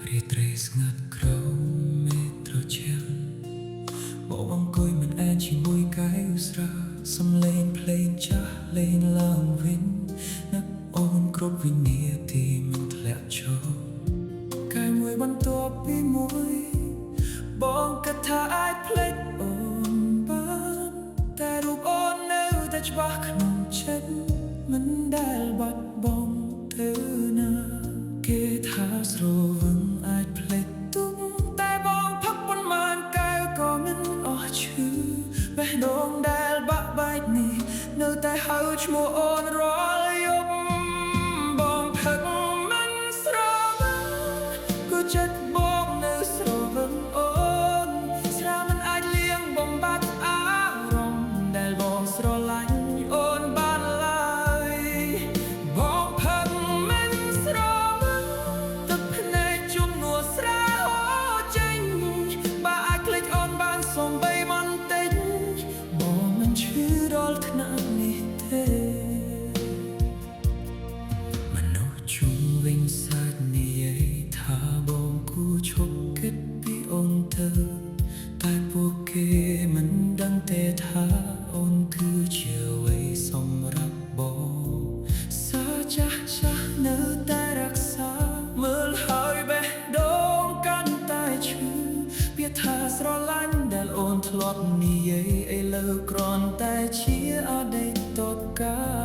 រាត្រីស្ងាត់ក្រោមមេត្រជាំមកអង្គុយមិនអានជាមួយកាយឧស្សាហ៍សំឡេងភ្លេងចាស់លេងឡើងវិញនឹកអូនគ្រប់វិនាទីមិនធ្លាក់ចូលកាយមួយបន្ទាប់ពីមួយបងគិតថាអាចភ្លេចអូនបានតែរូបអូននៅតែច្បាស់ក្នុងចិត្តមិនដែលបាត់បង់ទៅណាគេថាស្រវឹងអាចភ្លេចទុកតែបងផឹកប៉ុន្មានកែវក៏មិនអស់ឈឺបេះដូងដែលបាក់បែកនេះនៅតែហៅឈ្មោះអូនរាល់យប់បងផឹកមិនស្រវឹងគឺចិត្តបងនៅស្រវឹងអូនស្រាមិនអាចលៀងបំបត្តិអារម្មណ៍ដែលបងស្រឡាញ់អូនបានឡើយបងផឹកមិនស្រវឹងទឹកភ្នែកជំនួសស្រាហូរចេញបើអាចភ្លេចអូនបានសូម្បីបន្តិចបងមិនឈឺដល់ថ្នាក់នេះទេមនុស្សជុំវិញសាច់និយាយថាបងគួរឈប់គិតពីអូនទៅតែពួកគេមិនដឹងទេថាអូនគឺជាអ្វីសម្រាប់បងសាចាស់ចាស់នៅតែរក្សាមើលហើយបេះដូងកាន់តែឈឺពាក្យថាស្រឡាញ់ដែលអូនធ្លាប់និយាយឥឡូវគ្រាន់តែជាអតីតកាល